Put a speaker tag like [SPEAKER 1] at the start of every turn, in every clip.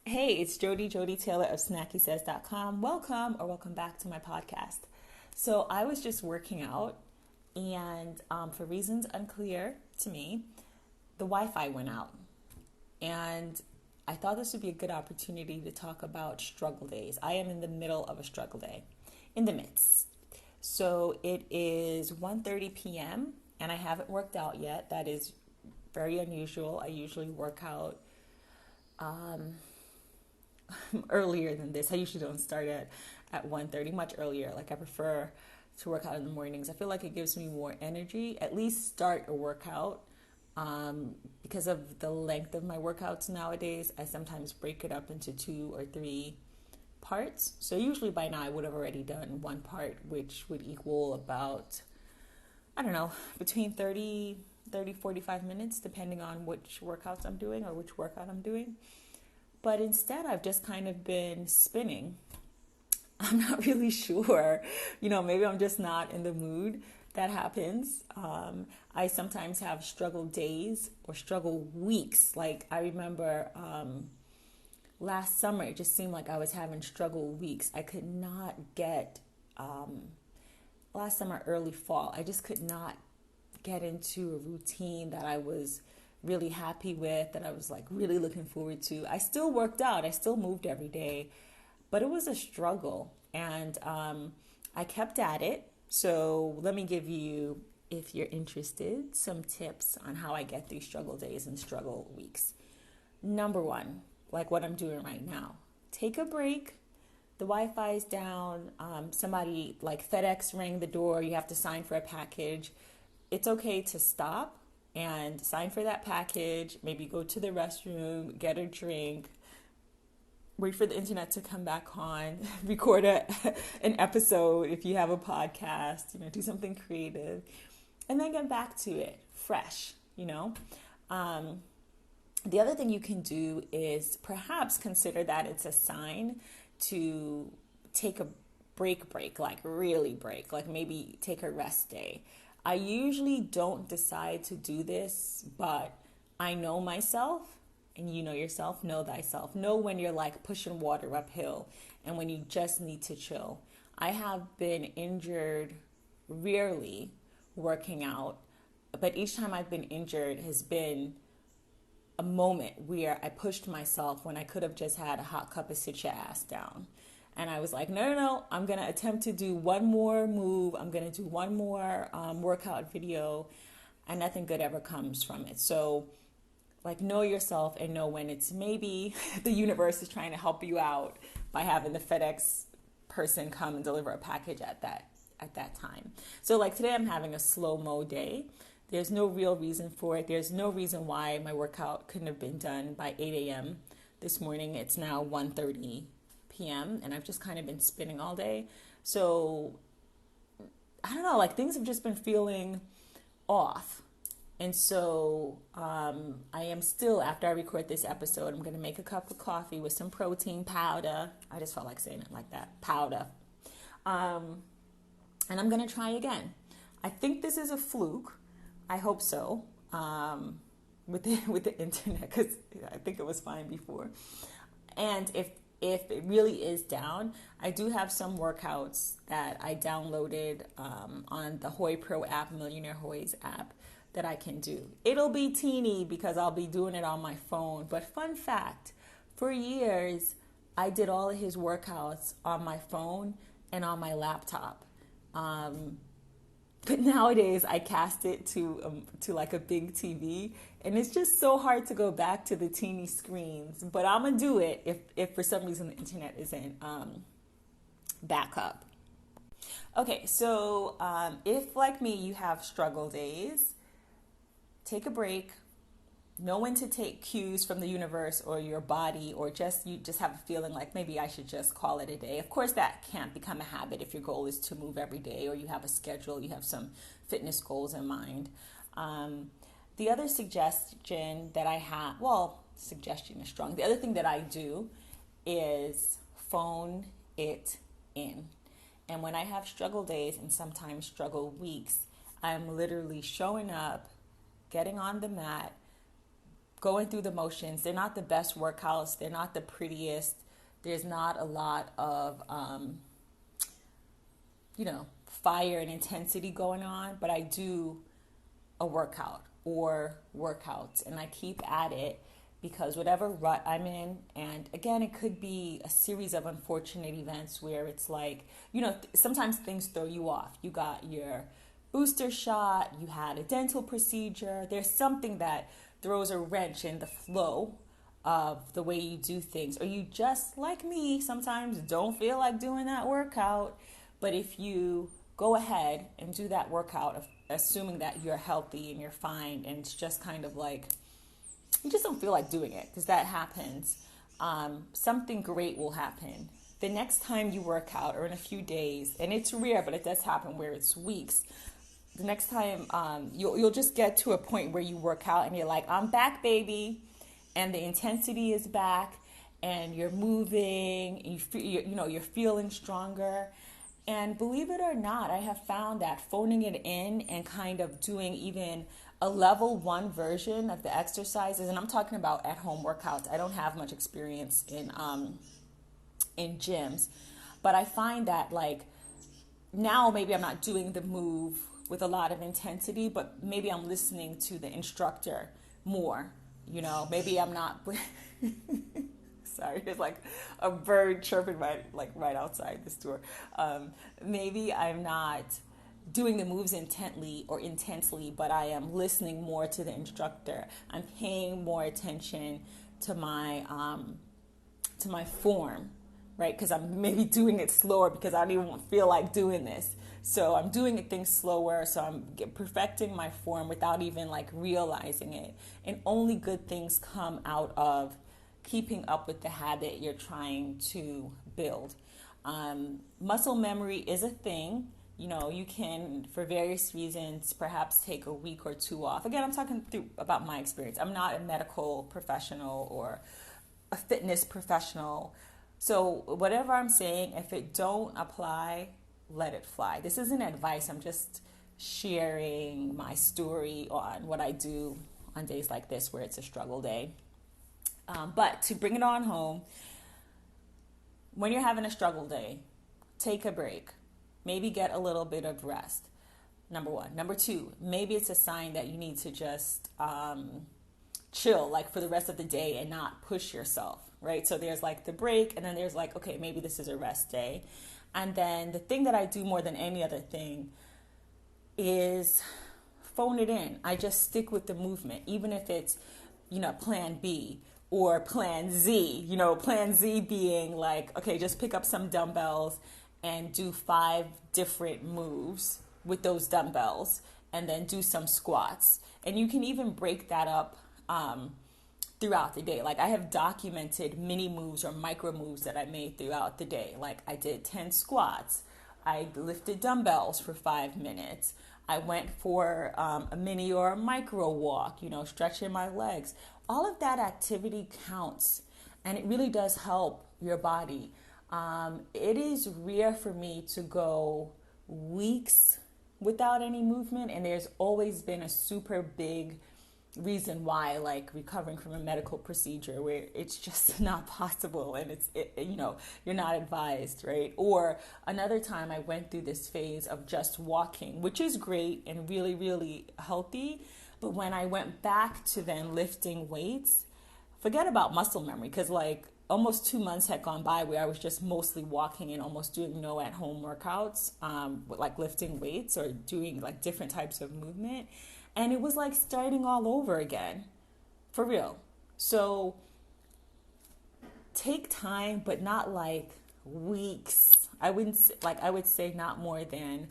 [SPEAKER 1] Hey, it's Jody Taylor of snackysays.com. Welcome back to my podcast. So I was just working out, and for reasons unclear to me, the Wi-Fi went out. And I thought this would be a good opportunity to talk about struggle days. I am in the middle of a struggle day, in the midst. So it is 1:30 p.m. and I haven't worked out yet. That is very unusual. I usually work out earlier than this. I usually don't start at 1:30, much earlier. Like I prefer to work out in the mornings. I feel like it gives me more energy, at least start a workout. Because of the length of my workouts nowadays, I sometimes break it up into 2 or 3 parts. So usually by now I would have already done one part, which would equal about, I don't know, between 45 minutes, depending on which workouts I'm doing or which workout I'm doing. But instead, I've just kind of been spinning. I'm not really sure. Maybe I'm just not in the mood. That happens. I sometimes have struggle days or struggle weeks. Like I remember last summer, it just seemed like I was having struggle weeks. I could not get, last summer, early fall, I just could not get into a routine that I was really happy with, that I was like really looking forward to. I still worked out, I still moved every day, but it was a struggle, and I kept at it. So let me give you, if you're interested, some tips on how I get through struggle days and struggle weeks. Number one, like what I'm doing right now, take a break. The Wi-Fi is down. Somebody like FedEx rang the door. You have to sign for a package. It's okay to stop and sign for that package, maybe go to the restroom, get a drink, wait for the internet to come back on, record an episode if you have a podcast, do something creative, and then get back to it fresh. The other thing you can do is perhaps consider that it's a sign to take a break, like really break, like maybe take a rest day. I usually don't decide to do this, but I know myself, and you know yourself, know thyself. Know when you're like pushing water uphill and when you just need to chill. I have been injured rarely working out, but each time I've been injured has been a moment where I pushed myself when I could have just had a hot cup of sit your ass down. And I was like, no, I'm going to attempt to do one more move. I'm going to do one more workout video, and nothing good ever comes from it. So like know yourself and know when it's maybe the universe is trying to help you out by having the FedEx person come and deliver a package at that time. So like today I'm having a slow-mo day. There's no real reason for it. There's no reason why my workout couldn't have been done by 8 a.m. this morning. It's now 1:30 p.m. and I've just kind of been spinning all day. So I don't know, like things have just been feeling off. And so I am still, after I record this episode, I'm going to make a cup of coffee with some protein powder. I just felt like saying it like that, powder. And I'm going to try again. I think this is a fluke. I hope so, with the internet, because I think it was fine before. And if it really is down, I do have some workouts that I downloaded on the Hoy Pro app, Millionaire Hoy's app, that I can do. It'll be teeny because I'll be doing it on my phone. But fun fact, for years, I did all of his workouts on my phone and on my laptop. But nowadays I cast it to like a big TV, and it's just so hard to go back to the teeny screens. But I'm gonna do it if for some reason the internet isn't back up. Okay, so if like me you have struggle days, take a break. Know when to take cues from the universe or your body, or you just have a feeling like maybe I should just call it a day. Of course, that can't become a habit if your goal is to move every day or you have a schedule, you have some fitness goals in mind. The other suggestion that I have, suggestion is strong. The other thing that I do is phone it in. And when I have struggle days and sometimes struggle weeks, I'm literally showing up, getting on the mat, going through the motions. They're not the best workouts. They're not the prettiest. There's not a lot of, fire and intensity going on, but I do a workout or workouts, and I keep at it because whatever rut I'm in, and again, it could be a series of unfortunate events where it's like, sometimes things throw you off. You got your booster shot, you had a dental procedure, there's something that throws a wrench in the flow of the way you do things, or you just like me sometimes don't feel like doing that workout. But if you go ahead and do that workout, assuming that you're healthy and you're fine, and it's just kind of like you just don't feel like doing it, because that happens, something great will happen the next time you work out, or in a few days. And it's rare, but it does happen where it's weeks. The next time, you'll just get to a point where you work out and you're like, I'm back, baby, and the intensity is back, and you're moving, and you're feeling stronger. And believe it or not, I have found that phoning it in and kind of doing even a level 1 version of the exercises, and I'm talking about at home workouts. I don't have much experience in gyms, but I find that like now maybe I'm not doing the move with a lot of intensity, but maybe I'm listening to the instructor more. Maybe I'm not. Sorry, there's like a bird chirping right outside this door. Maybe I'm not doing the moves intensely, but I am listening more to the instructor. I'm paying more attention to my form, right? Because I'm maybe doing it slower because I don't even feel like doing this. So I'm doing things slower. So I'm perfecting my form without even like realizing it. And only good things come out of keeping up with the habit you're trying to build. Muscle memory is a thing. You can, for various reasons, perhaps take a week or 2 off. Again, I'm talking about my experience. I'm not a medical professional or a fitness professional. So whatever I'm saying, if it don't apply, let it fly. This isn't advice. I'm just sharing my story on what I do on days like this where it's a struggle day. But to bring it on home, when you're having a struggle day, take a break. Maybe get a little bit of rest. Number 1. Number 2, maybe it's a sign that you need to just chill like for the rest of the day and not push yourself, right? So there's like the break, and then there's like, okay, maybe this is a rest day. And then the thing that I do more than any other thing is phone it in. I just stick with the movement, even if it's, plan B or plan Z, plan Z being like, okay, just pick up some dumbbells and do 5 different moves with those dumbbells, and then do some squats. And you can even break that up throughout the day. Like I have documented mini moves or micro moves that I made throughout the day. Like I did 10 squats. I lifted dumbbells for 5 minutes. I went for a mini or a micro walk, stretching my legs. All of that activity counts, and it really does help your body. It is rare for me to go weeks without any movement, and there's always been a super big reason why, like recovering from a medical procedure where it's just not possible, and you're not advised, right? Or another time I went through this phase of just walking, which is great and really, really healthy. But when I went back to then lifting weights, forget about muscle memory, because like almost 2 months had gone by where I was just mostly walking and almost doing no at-home workouts, like lifting weights or doing like different types of movement. And it was like starting all over again, for real. So take time, but not like weeks. I would say not more than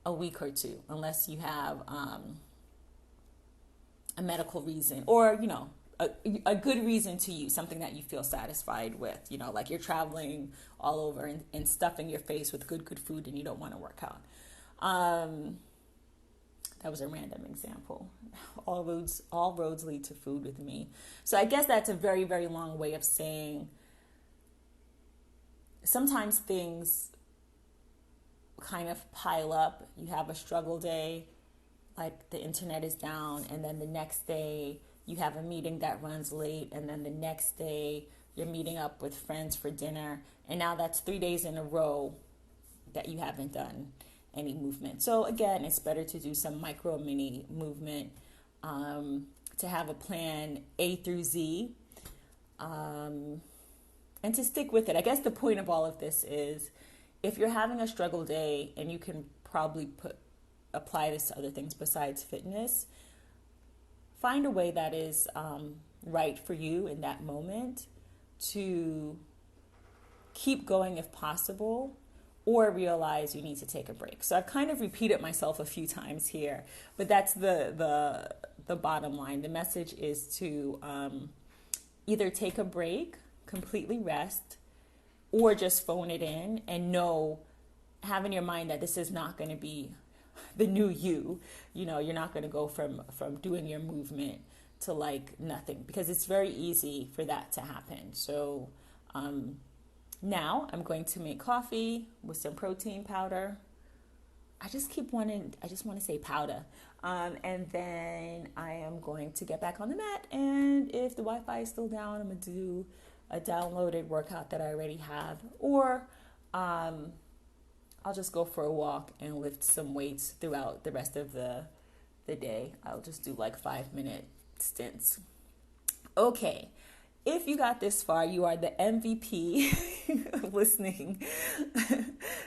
[SPEAKER 1] a week or 2, unless you have a medical reason, or a good reason to use something that you feel satisfied with, like you're traveling all over and stuffing your face with good food and you don't want to work out. That was a random example. All roads lead to food with me. So I guess that's a very, very long way of saying sometimes things kind of pile up. You have a struggle day, like the internet is down, and then the next day you have a meeting that runs late, and then the next day you're meeting up with friends for dinner, and now that's 3 days in a row that you haven't done any movement. So again, it's better to do some micro mini movement, to have a plan A through Z, and to stick with it. I guess the point of all of this is, if you're having a struggle day, and you can probably apply this to other things besides fitness, find a way that is right for you in that moment to keep going if possible, or realize you need to take a break. So I've kind of repeated myself a few times here, but that's the bottom line. The message is to either take a break, completely rest, or just phone it in and have in your mind that this is not going to be the new you. You know, you're not going to go from doing your movement to like nothing, because it's very easy for that to happen. So now I'm going to make coffee with some protein powder. I just want to say powder. And then I am going to get back on the mat. And if the Wi-Fi is still down, I'm going to do a downloaded workout that I already have. Or I'll just go for a walk and lift some weights throughout the rest of the day. I'll just do like 5-minute stints. Okay. If you got this far, you are the MVP of listening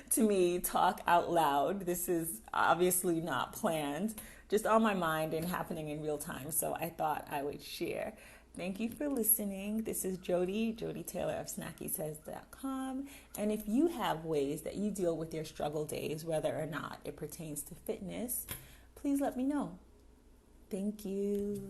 [SPEAKER 1] to me talk out loud. This is obviously not planned, just on my mind and happening in real time. So I thought I would share. Thank you for listening. This is Jody Taylor of snackysays.com. And if you have ways that you deal with your struggle days, whether or not it pertains to fitness, please let me know. Thank you.